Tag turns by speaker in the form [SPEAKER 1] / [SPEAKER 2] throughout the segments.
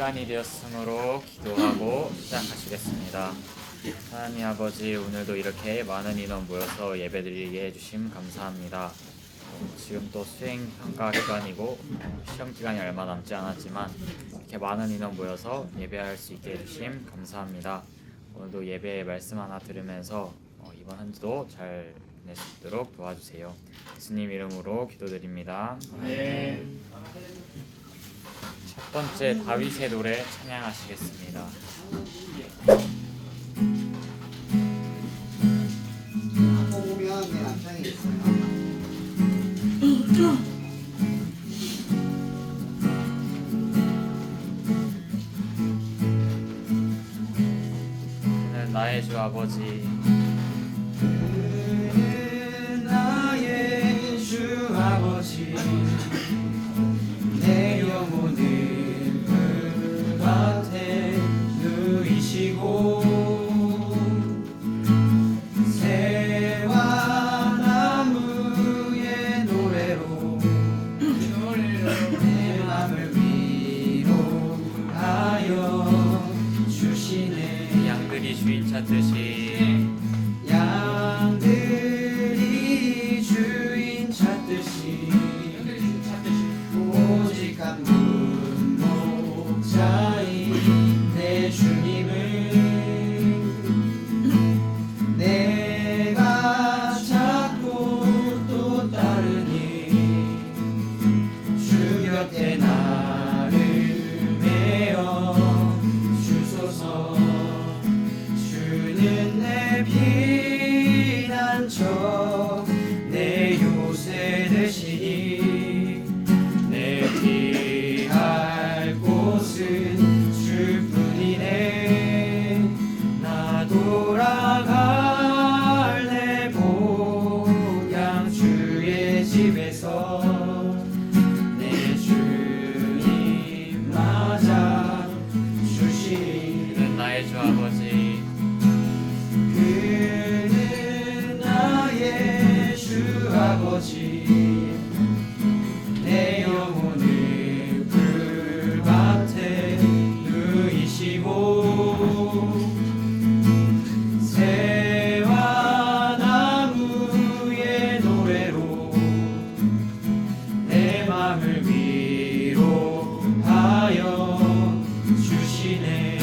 [SPEAKER 1] 시간이 되었으므로 기도하고 시작하시겠습니다. 하나님 아버지, 오늘도 이렇게 많은 인원 모여서 예배드리게 해주심 감사합니다. 지금 또 수행 평가 기간이고 시험 기간이 얼마 남지 않았지만 이렇게 많은 인원 모여서 예배할 수 있게 해주심 감사합니다. 오늘도 예배의 말씀 하나 들으면서 이번 한 주도 잘 보낼 수 있도록 도와주세요. 예수님 이름으로 기도드립니다.
[SPEAKER 2] 네.
[SPEAKER 1] 첫 번째 다윗의 노래 찬양하시겠습니다.
[SPEAKER 3] 앞으로 보면 내 앞장에 있어요.
[SPEAKER 1] 오늘 나의 주 아버지,
[SPEAKER 3] 나의 주 아버지, 내 영혼을 불밭에 누이시고 새와 나무의 노래로 내 맘을 위로하여 주시네.
[SPEAKER 1] 양들이 주인 찾듯이
[SPEAKER 3] 양들이 주인 찾듯이 오직 한 분 목자인 내 주님을 내가 찾고 또 따르니 주 곁에 나를 메어 주소서. 주는 내 피난처 내 요새 되시니 내 피할 곳은 주뿐이네. 나 돌아갈래 고향 주의 집에서 내 주님 맞아 주시니.
[SPEAKER 1] 그는 나의 주 아버지,
[SPEAKER 3] 그는 나의 주 아버지, 내 영혼을 불밭에 누이시고 새와 나무의 노래로 내 맘을 위로하여 주시네.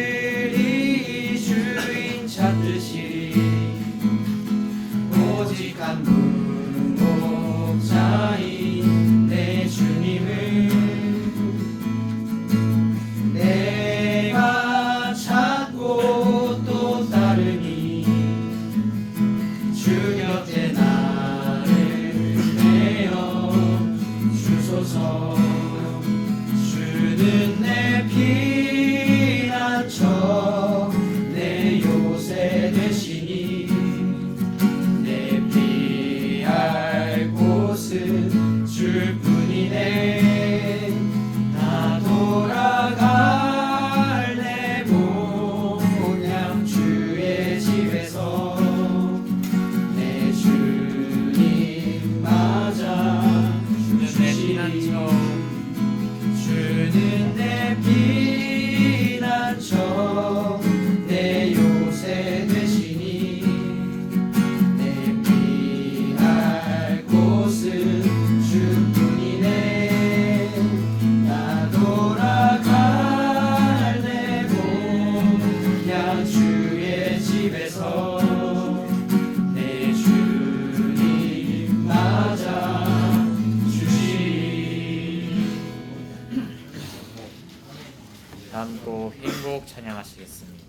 [SPEAKER 3] 양들이 주인 찾듯이 오직 한 분 목자인 내 주님을 내가 찾고 또 따르니 주 곁에 나를 메어 주소서. 주는 내 피난처 내 요새 되시니 내 피할 곳은 주뿐이네. 나 돌아갈래 고향 주의 집에서 내 주님 맞아
[SPEAKER 1] 주는 내
[SPEAKER 3] 주시니.
[SPEAKER 1] 피난처,
[SPEAKER 3] 주는 내 피난처 내 요새 되시니 내 피할 곳은 주뿐이네. 나 돌아갈래 고향 주의 집에서 내 주님 맞아 주시니.
[SPEAKER 1] 다음 곡 행복 찬양하시겠습니다.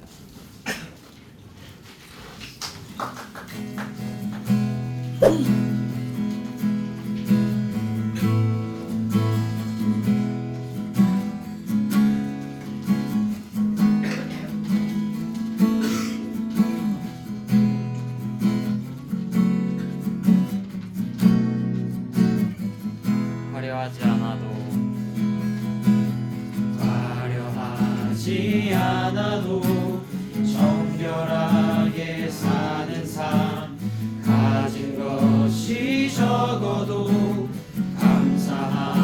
[SPEAKER 1] 화려하지 않아도
[SPEAKER 3] 화려하지 않아도 정결하게 사는 삶, 가진 것이 적어도 감사하는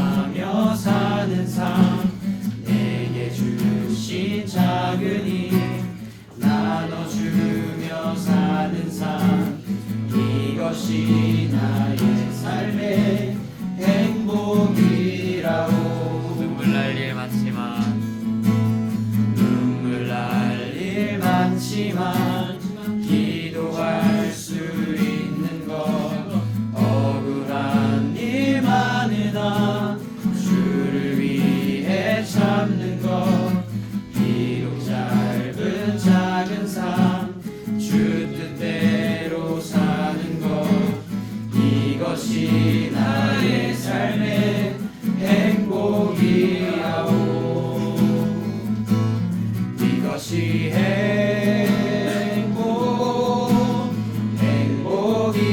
[SPEAKER 3] 이것이 나의 삶의 행복이라오.
[SPEAKER 1] 눈물 날 일 많지만
[SPEAKER 3] 눈물 날 일 많지만 기도할 수 있는 것, 억울한 일 많으나 주를 위해 참는 것, 비록 짧은 작은 삶 주 뜻대로 사는 것, 이것이 나의 삶의 행복이라오. 이것이 행복이라오.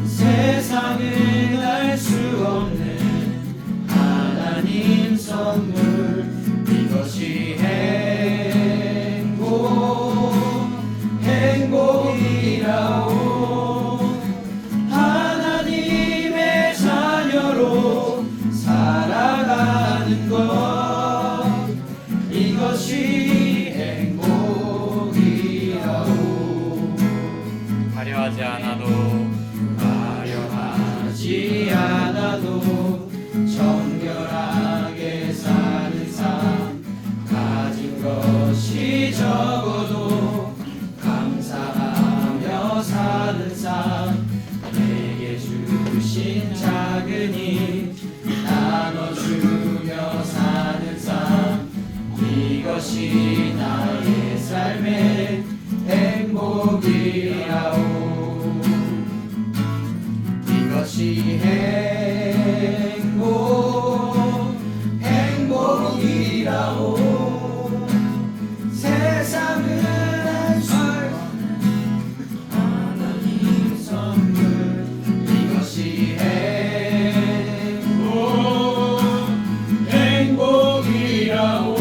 [SPEAKER 3] 세상은 알 수 없는 하나님 선물, 이것이 행복이라오. 하나님의 자녀로 살아가는 것, 이것이 행복이라오.
[SPEAKER 1] 화려하지 않아도
[SPEAKER 3] 정결하게 사는 삶, 가진 것이 적어도 감사하며 사는 삶, 내게 주신 작은 힘 나눠주며 사는 삶, 이것이 나의 삶의 행복이라오. 이것이 행복이라오. 세상은 알 수 없는 하나님 선물, 이것이 행복이라오.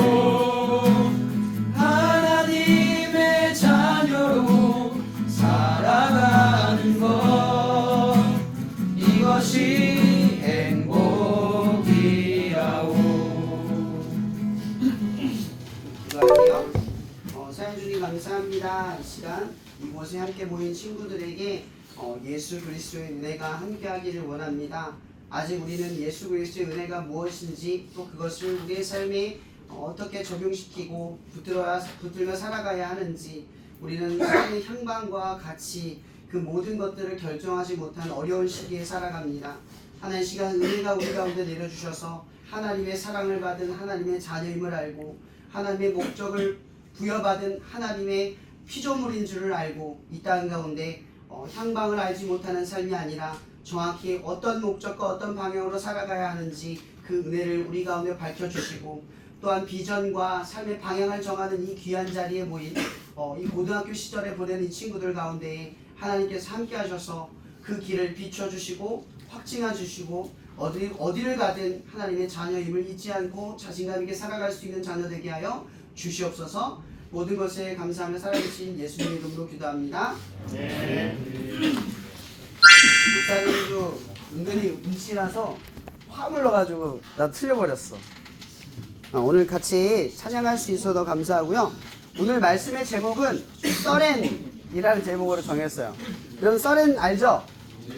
[SPEAKER 3] 하나님의 자녀로 살아가는 것, 이것이 행복이라오.
[SPEAKER 2] 기도할게요. 사연 주님 감사합니다. 이 시간 이곳에 함께 모인 친구들에게 예수 그리스도의 은혜가 함께하기를 원합니다. 아직 우리는 예수 그리스도의 은혜가 무엇인지, 또 그것을 우리의 삶에 어떻게 적용시키고 붙들며 살아가야 하는지, 우리는 삶의 향방과 가치, 그 모든 것들을 결정하지 못한 어려운 시기에 살아갑니다. 하나님, 시간 은혜가 우리 가운데 내려주셔서 하나님의 사랑을 받은 하나님의 자녀임을 알고, 하나님의 목적을 부여받은 하나님의 피조물인 줄을 알고, 이 땅 가운데 향방을 알지 못하는 삶이 아니라 정확히 어떤 목적과 어떤 방향으로 살아가야 하는지 그 은혜를 우리 가운데 밝혀주시고, 또한 비전과 삶의 방향을 정하는 이 귀한 자리에 모인 이 고등학교 시절에 보낸 이 친구들 가운데 하나님께서 함께 하셔서 그 길을 비춰주시고 확증해 주시고, 어디를 가든 하나님의 자녀임을 잊지 않고 자신감 있게 살아갈 수 있는 자녀 되게 하여 주시옵소서. 모든 것에 감사하며 살아계신 예수님의 이름으로 기도합니다. 목사님도 은근히 운치라서 화물 넣어가지고 나 틀려버렸어. 오늘 같이 찬양할 수 있어서 감사하고요. 오늘 말씀의 제목은 서렌이라는 제목으로 정했어요. 여러분 서렌 알죠?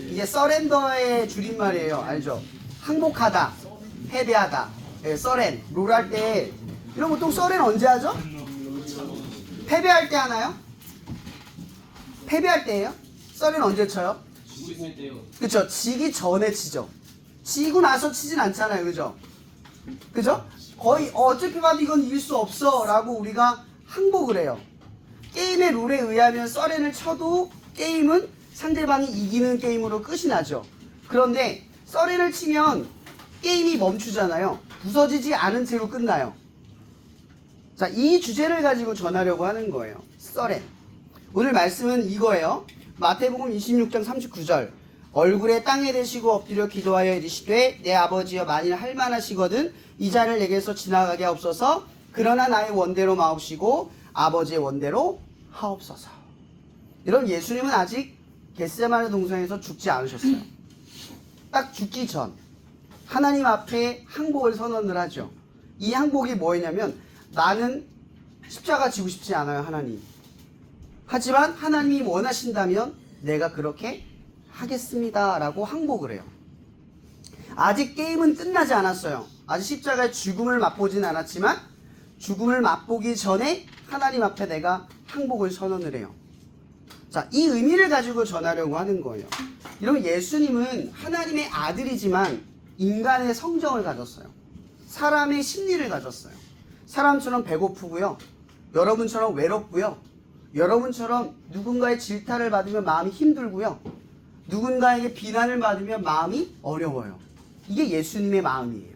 [SPEAKER 2] 이게 서렌더의 줄임말이에요. 알죠? 항복하다, 패배하다. 서렌, 롤 할 때 이런 보통 서렌 언제 하죠? 패배할 때 하나요? 패배할 때예요? 서렌 언제 쳐요? 그쵸? 지기 전에 치죠. 지고 나서 치진 않잖아요. 그죠? 그죠? 거의 어차피 봐도 이건 이길 수 없어 라고 우리가 항복을 해요. 게임의 룰에 의하면 서렌을 쳐도 게임은 상대방이 이기는 게임으로 끝이 나죠. 그런데 서렌을 치면 게임이 멈추잖아요. 부서지지 않은 채로 끝나요. 자, 이 주제를 가지고 전하려고 하는 거예요. 서렌. 오늘 말씀은 이거예요. 마태복음 26장 39절. 얼굴에 땅에 대시고 엎드려 기도하여 이르시되 내 아버지여 만일 할만하시거든 이 잔을 내게서 지나가게 하옵소서. 그러나 나의 원대로 마옵시고 아버지의 원대로 하옵소서. 여러분, 예수님은 아직 겟세마네 동산에서 죽지 않으셨어요. 딱 죽기 전 하나님 앞에 항복을 선언을 하죠. 이 항복이 뭐였냐면, 나는 십자가 지고 싶지 않아요, 하나님. 하지만 하나님이 원하신다면 내가 그렇게 하겠습니다 라고 항복을 해요. 아직 게임은 끝나지 않았어요. 아직 십자가의 죽음을 맛보진 않았지만 죽음을 맛보기 전에 하나님 앞에 내가 항복을 선언을 해요. 자, 이 의미를 가지고 전하려고 하는 거예요. 여러분, 예수님은 하나님의 아들이지만 인간의 성정을 가졌어요. 사람의 심리를 가졌어요. 사람처럼 배고프고요. 여러분처럼 외롭고요. 여러분처럼 누군가의 질타를 받으면 마음이 힘들고요. 누군가에게 비난을 받으면 마음이 어려워요. 이게 예수님의 마음이에요.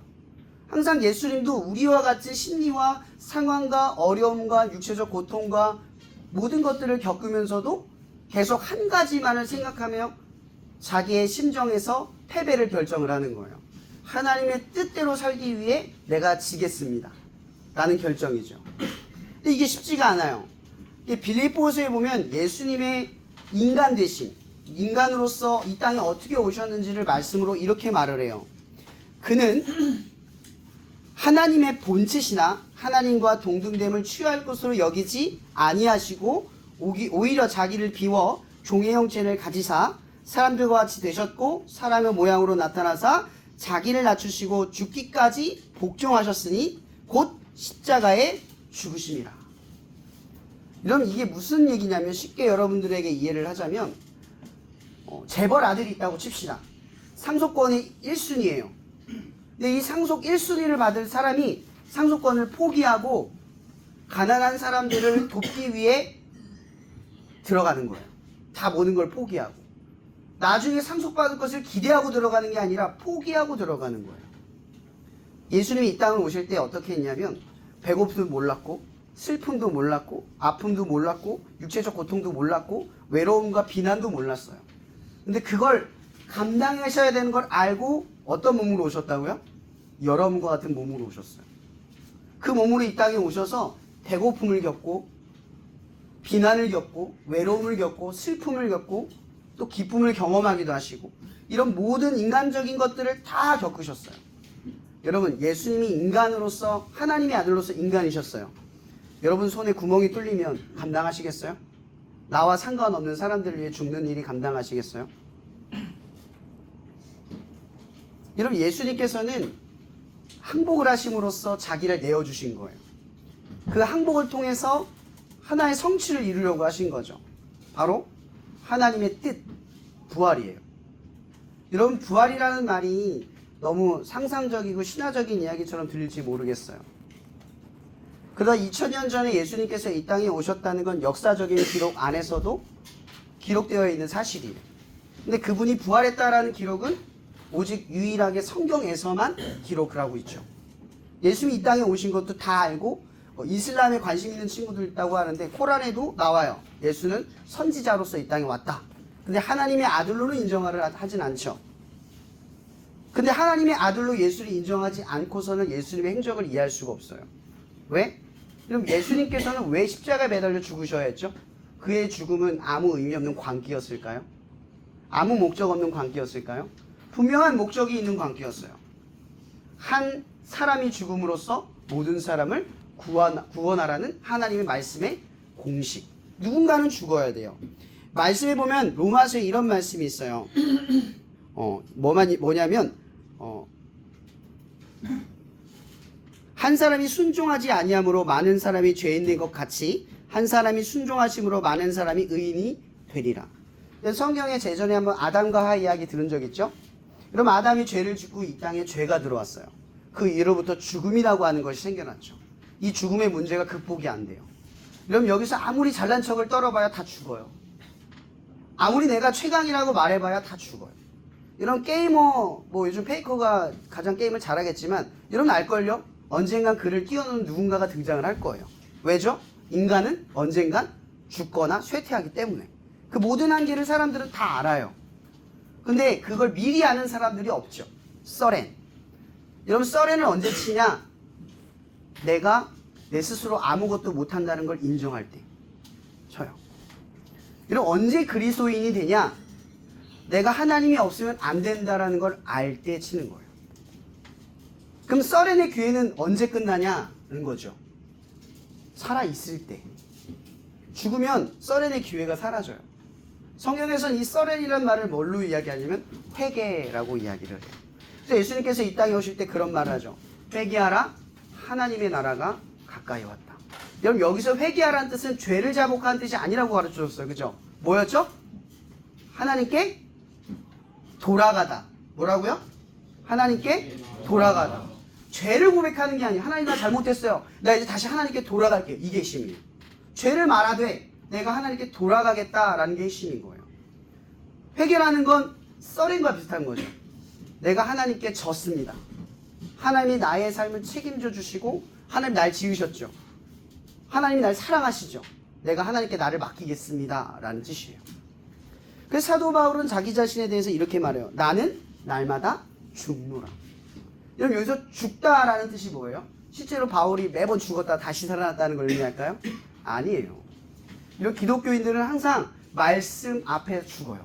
[SPEAKER 2] 항상 예수님도 우리와 같이 심리와 상황과 어려움과 육체적 고통과 모든 것들을 겪으면서도 계속 한 가지만을 생각하며 자기의 심정에서 패배를 결정을 하는 거예요. 하나님의 뜻대로 살기 위해 내가 지겠습니다 라는 결정이죠. 근데 이게 쉽지가 않아요. 빌립보서에 보면 예수님의 인간 되심, 인간으로서 이 땅에 어떻게 오셨는지를 말씀으로 이렇게 말을 해요. 그는 하나님의 본체시나 하나님과 동등됨을 취할 것으로 여기지 아니하시고 오히려 자기를 비워 종의 형체를 가지사 사람들과 같이 되셨고 사람의 모양으로 나타나사 자기를 낮추시고 죽기까지 복종하셨으니 곧 십자가에 죽으심이라. 여러분, 이게 무슨 얘기냐면 쉽게 여러분들에게 이해를 하자면 재벌 아들이 있다고 칩시다. 상속권이 1순위예요. 근데 이 상속 1순위를 받을 사람이 상속권을 포기하고 가난한 사람들을 돕기 위해 들어가는 거예요. 다 모든 걸 포기하고. 나중에 상속받을 것을 기대하고 들어가는 게 아니라 포기하고 들어가는 거예요. 예수님이 이 땅을 오실 때 어떻게 했냐면 배고픔도 몰랐고 슬픔도 몰랐고 아픔도 몰랐고 육체적 고통도 몰랐고 외로움과 비난도 몰랐어요. 근데 그걸 감당하셔야 되는 걸 알고 어떤 몸으로 오셨다고요? 여러분과 같은 몸으로 오셨어요. 그 몸으로 이 땅에 오셔서 배고픔을 겪고 비난을 겪고 외로움을 겪고 슬픔을 겪고 또 기쁨을 경험하기도 하시고 이런 모든 인간적인 것들을 다 겪으셨어요. 여러분, 예수님이 인간으로서 하나님의 아들로서 인간이셨어요. 여러분 손에 구멍이 뚫리면 감당하시겠어요? 나와 상관없는 사람들을 위해 죽는 일이 감당하시겠어요? 여러분, 예수님께서는 항복을 하심으로써 자기를 내어주신 거예요. 그 항복을 통해서 하나의 성취를 이루려고 하신 거죠. 바로 하나님의 뜻, 부활이에요. 여러분, 부활이라는 말이 너무 상상적이고 신화적인 이야기처럼 들릴지 모르겠어요. 그러다 2000년 전에 예수님께서 이 땅에 오셨다는 건 역사적인 기록 안에서도 기록되어 있는 사실이에요. 근데 그분이 부활했다라는 기록은 오직 유일하게 성경에서만 기록을 하고 있죠. 예수님이 이 땅에 오신 것도 다 알고 이슬람에 관심 있는 친구들 있다고 하는데 코란에도 나와요. 예수는 선지자로서 이 땅에 왔다. 근데 하나님의 아들로는 인정을 하진 않죠. 근데 하나님의 아들로 예수를 인정하지 않고서는 예수님의 행적을 이해할 수가 없어요. 왜? 그럼 예수님께서는 왜 십자가에 매달려 죽으셔야 했죠? 그의 죽음은 아무 의미 없는 광기였을까요? 아무 목적 없는 광기였을까요? 분명한 목적이 있는 광기였어요. 한 사람이 죽음으로써 모든 사람을 구원하라는 하나님의 말씀의 공식. 누군가는 죽어야 돼요. 말씀에 보면 로마서에 이런 말씀이 있어요. 뭐냐면 한 사람이 순종하지 아니함으로 많은 사람이 죄인 된 것 같이 한 사람이 순종하심으로 많은 사람이 의인이 되리라. 성경에 제전에 한번 아담과 하와 이야기 들은 적 있죠? 그럼 아담이 죄를 짓고 이 땅에 죄가 들어왔어요. 그 이후로부터 죽음이라고 하는 것이 생겨났죠. 이 죽음의 문제가 극복이 안 돼요. 그럼 여기서 아무리 잘난 척을 떨어봐야 다 죽어요. 아무리 내가 최강이라고 말해봐야 다 죽어요. 이런 게이머, 요즘 페이커가 가장 게임을 잘하겠지만 여러분 알걸요? 언젠간 그를 뛰어넘는 누군가가 등장을 할 거예요. 왜죠? 인간은 언젠간 죽거나 쇠퇴하기 때문에. 그 모든 한계를 사람들은 다 알아요. 근데 그걸 미리 아는 사람들이 없죠. 서렌. 여러분, 서렌을 언제 치냐? 내가 내 스스로 아무것도 못한다는 걸 인정할 때 쳐요. 여러분, 언제 그리스도인이 되냐? 내가 하나님이 없으면 안 된다라는 걸 알 때 치는 거예요. 그럼 서렌의 기회는 언제 끝나냐는 거죠. 살아있을 때. 죽으면 서렌의 기회가 사라져요. 성경에서는 이 썰엔이라는 말을 뭘로 이야기하냐면 회개라고 이야기를 해요. 그래서 예수님께서 이 땅에 오실 때 그런 말을 하죠. 회개하라, 하나님의 나라가 가까이 왔다. 여러분 여기서 회개하라는 뜻은 죄를 자복하는 뜻이 아니라고 가르쳐줬어요. 그죠? 뭐였죠? 하나님께 돌아가다. 뭐라고요? 하나님께 돌아가다. 죄를 고백하는 게 아니에요. 하나님 나 잘못했어요. 나 이제 다시 하나님께 돌아갈게요. 이게 핵심이에요. 죄를 말하되 내가 하나님께 돌아가겠다라는 게 핵심인 거예요. 회개라는 건 썰인과 비슷한 거죠. 내가 하나님께 졌습니다. 하나님이 나의 삶을 책임져 주시고 하나님 날 지으셨죠. 하나님이 날 사랑하시죠. 내가 하나님께 나를 맡기겠습니다 라는 뜻이에요. 그래서 사도 바울은 자기 자신에 대해서 이렇게 말해요. 나는 날마다 죽노라. 여러분 여기서 죽다라는 뜻이 뭐예요? 실제로 바울이 매번 죽었다 다시 살아났다는 걸 의미할까요? 아니에요. 이런 기독교인들은 항상 말씀 앞에 죽어요.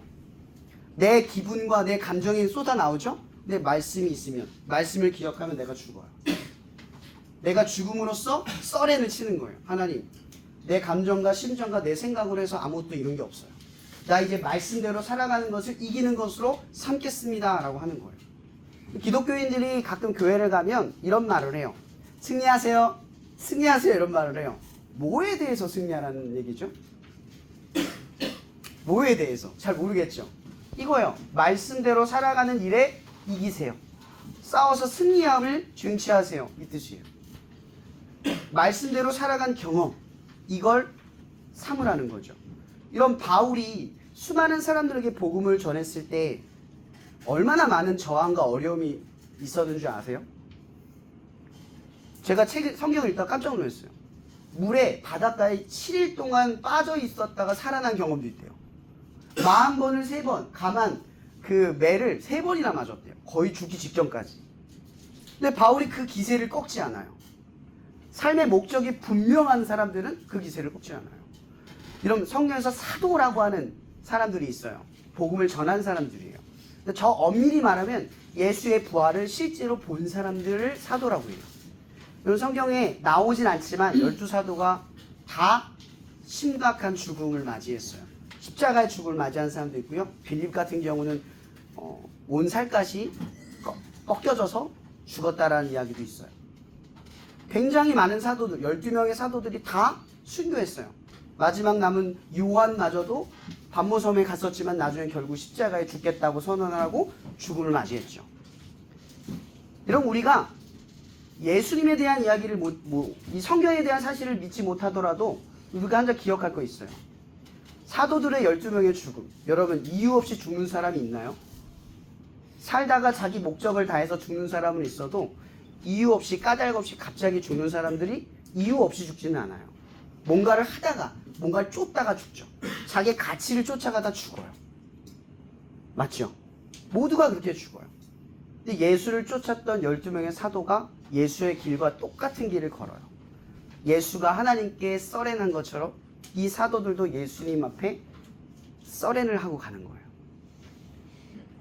[SPEAKER 2] 내 기분과 내 감정이 쏟아 나오죠? 근데 말씀이 있으면, 말씀을 기억하면 내가 죽어요. 내가 죽음으로써 썰엔을 치는 거예요. 하나님, 내 감정과 심정과 내 생각으로 해서 아무것도 이룬 게 없어요. 나 이제 말씀대로 살아가는 것을 이기는 것으로 삼겠습니다 라고 하는 거예요. 기독교인들이 가끔 교회를 가면 이런 말을 해요. 승리하세요. 승리하세요. 이런 말을 해요. 뭐에 대해서 승리하라는 얘기죠? 뭐에 대해서? 잘 모르겠죠? 이거요. 말씀대로 살아가는 일에 이기세요. 싸워서 승리함을 쟁취하세요. 이 뜻이에요. 말씀대로 살아간 경험, 이걸 삼으라는 거죠. 이런 바울이 수많은 사람들에게 복음을 전했을 때 얼마나 많은 저항과 어려움이 있었는 줄 아세요? 제가 성경을 읽다가 깜짝 놀랐어요. 물에 바닷가에 7일 동안 빠져 있었다가 살아난 경험도 있대요. 40번을 3번 가만 그 매를 3번이나 맞았대요. 거의 죽기 직전까지. 근데 바울이 그 기세를 꺾지 않아요. 삶의 목적이 분명한 사람들은 그 기세를 꺾지 않아요. 이런 성경에서 사도라고 하는 사람들이 있어요. 복음을 전한 사람들이에요. 근데 저 엄밀히 말하면 예수의 부활을 실제로 본 사람들을 사도라고 해요. 이런 성경에 나오진 않지만 12사도가 다 심각한 죽음을 맞이했어요. 십자가의 죽음을 맞이한 사람도 있고요. 빌립 같은 경우는 온 살갗이 꺾여져서 죽었다라는 이야기도 있어요. 굉장히 많은 사도들, 12명의 사도들이 다 순교했어요. 마지막 남은 요한마저도 반모섬에 갔었지만 나중에 결국 십자가에 죽겠다고 선언하고 죽음을 맞이했죠. 이런 우리가 예수님에 대한 이야기를 이 성경에 대한 사실을 믿지 못하더라도 우리가 한 가지 기억할 거 있어요. 사도들의 12명의 죽음. 여러분 이유 없이 죽는 사람이 있나요? 살다가 자기 목적을 다해서 죽는 사람은 있어도 이유 없이 까닭 없이 갑자기 죽는 사람들이 이유 없이 죽지는 않아요. 뭔가를 하다가 뭔가를 쫓다가 죽죠. 자기의 가치를 쫓아가다 죽어요. 맞죠? 모두가 그렇게 죽어요. 근데 예수를 쫓았던 12명의 사도가 예수의 길과 똑같은 길을 걸어요. 예수가 하나님께 썰엔한 것처럼 이 사도들도 예수님 앞에 썰엔을 하고 가는 거예요.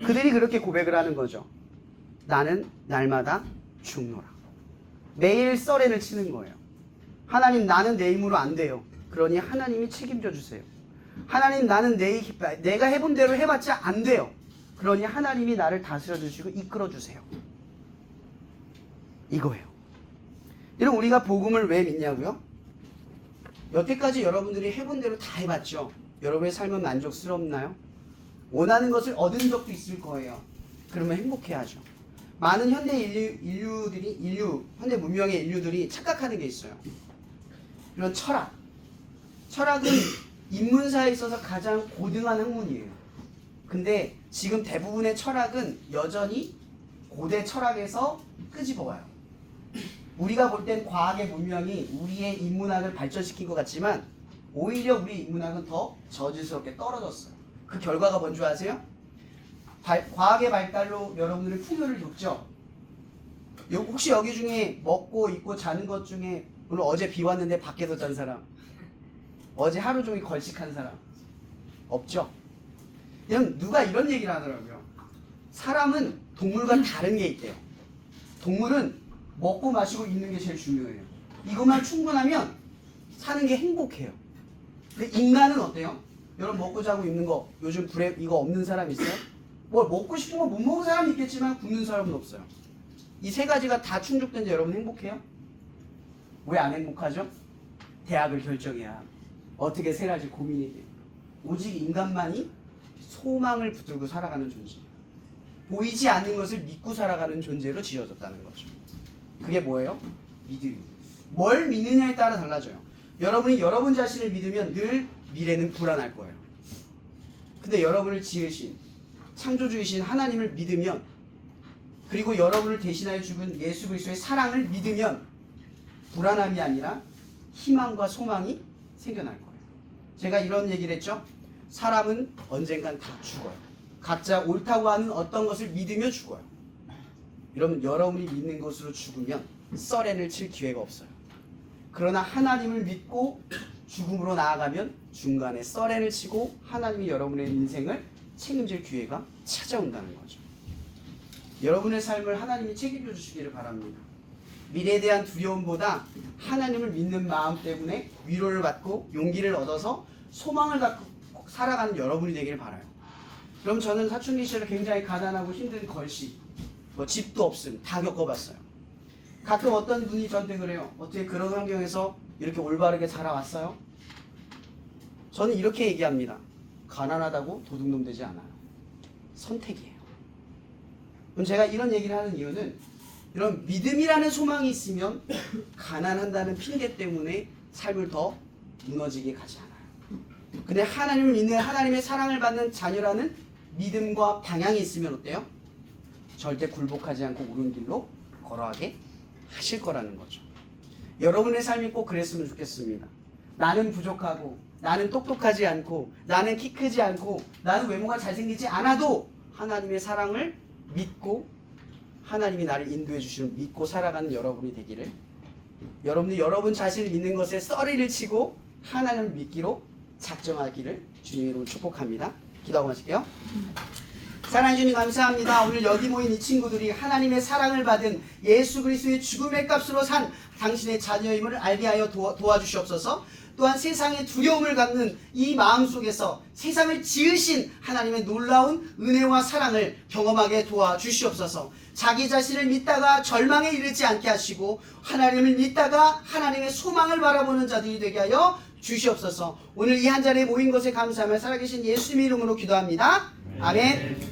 [SPEAKER 2] 그들이 그렇게 고백을 하는 거죠. 나는 날마다 죽노라. 매일 썰엔을 치는 거예요. 하나님 나는 내 힘으로 안 돼요. 그러니 하나님이 책임져 주세요. 하나님 나는 내가 해본 대로 해봤자 안 돼요. 그러니 하나님이 나를 다스려 주시고 이끌어 주세요. 이거예요. 이런 우리가 복음을 왜 믿냐고요? 여태까지 여러분들이 해본 대로 다 해봤죠. 여러분의 삶은 만족스럽나요? 원하는 것을 얻은 적도 있을 거예요. 그러면 행복해야죠. 많은 현대 현대 문명의 인류들이 착각하는 게 있어요. 이런 철학은 인문사에 있어서 가장 고등한 학문이에요. 근데 지금 대부분의 철학은 여전히 고대 철학에서 끄집어와요. 우리가 볼 땐 과학의 문명이 우리의 인문학을 발전시킨 것 같지만 오히려 우리 인문학은 더 저질스럽게 떨어졌어요. 그 결과가 뭔지 아세요? 과학의 발달로 여러분들이 풍요를 겪죠. 혹시 여기 중에 먹고 입고 자는 것 중에 오늘 어제 비 왔는데 밖에서 잔 사람, 어제 하루 종일 걸식한 사람 없죠? 그냥 누가 이런 얘기를 하더라고요. 사람은 동물과 다른 게 있대요. 동물은 먹고 마시고 입는 게 제일 중요해요. 이것만 충분하면 사는 게 행복해요. 근데 인간은 어때요? 여러분 먹고 자고 입는 거 요즘 불에 이거 없는 사람 있어요? 뭐 먹고 싶은 거 못 먹는 사람이 있겠지만 굶는 사람은 없어요. 이 세 가지가 다 충족된지 여러분 행복해요? 왜 안 행복하죠? 대학을 결정해야 합니다. 어떻게 세 가지 고민이 돼요. 오직 인간만이 소망을 붙들고 살아가는 존재예요. 보이지 않는 것을 믿고 살아가는 존재로 지어졌다는 거죠. 그게 뭐예요? 믿음입니다. 뭘 믿느냐에 따라 달라져요. 여러분이 여러분 자신을 믿으면 늘 미래는 불안할 거예요. 근데 여러분을 지으신 창조주이신 하나님을 믿으면, 그리고 여러분을 대신하여 죽은 예수 그리스도의 사랑을 믿으면 불안함이 아니라 희망과 소망이 생겨날 거예요. 제가 이런 얘기를 했죠. 사람은 언젠간 다 죽어요. 각자 옳다고 하는 어떤 것을 믿으며 죽어요. 여러분, 여러분이 믿는 것으로 죽으면 썰엔을 칠 기회가 없어요. 그러나 하나님을 믿고 죽음으로 나아가면 중간에 썰엔을 치고 하나님이 여러분의 인생을 책임질 기회가 찾아온다는 거죠. 여러분의 삶을 하나님이 책임져 주시기를 바랍니다. 미래에 대한 두려움보다 하나님을 믿는 마음 때문에 위로를 받고 용기를 얻어서 소망을 갖고 살아가는 여러분이 되길 바라요. 그럼 저는 사춘기 시절에 굉장히 가난하고 힘든 걸시, 뭐 집도 없음 다 겪어봤어요. 가끔 어떤 분이 저한테 그래요. 어떻게 그런 환경에서 이렇게 올바르게 자라왔어요? 저는 이렇게 얘기합니다. 가난하다고 도둑놈 되지 않아요. 선택이에요. 그럼 제가 이런 얘기를 하는 이유는, 이런 믿음이라는 소망이 있으면 가난한다는 핑계 때문에 삶을 더 무너지게 가지 않아요. 근데 하나님을 믿는, 하나님의 사랑을 받는 자녀라는 믿음과 방향이 있으면 어때요? 절대 굴복하지 않고 옳은 길로 걸어가게 하실 거라는 거죠. 여러분의 삶이 꼭 그랬으면 좋겠습니다. 나는 부족하고, 나는 똑똑하지 않고, 나는 키 크지 않고, 나는 외모가 잘생기지 않아도 하나님의 사랑을 믿고 하나님이 나를 인도해 주시는 믿고 살아가는 여러분이 되기를, 여러분이 여러분 자신을 믿는 것에 썰이를 치고 하나님을 믿기로 작정하기를 주님의 이름으로 축복합니다. 기도하고 마실게요. 사랑해 주님 감사합니다. 오늘 여기 모인 이 친구들이 하나님의 사랑을 받은 예수 그리스도의 죽음의 값으로 산 당신의 자녀임을 알게 하여 도와주시옵소서. 또한 세상의 두려움을 갖는 이 마음 속에서 세상을 지으신 하나님의 놀라운 은혜와 사랑을 경험하게 도와주시옵소서. 자기 자신을 믿다가 절망에 이르지 않게 하시고 하나님을 믿다가 하나님의 소망을 바라보는 자들이 되게 하여 주시옵소서. 오늘 이 한 자리에 모인 것에 감사하며 살아계신 예수님의 이름으로 기도합니다. 아멘.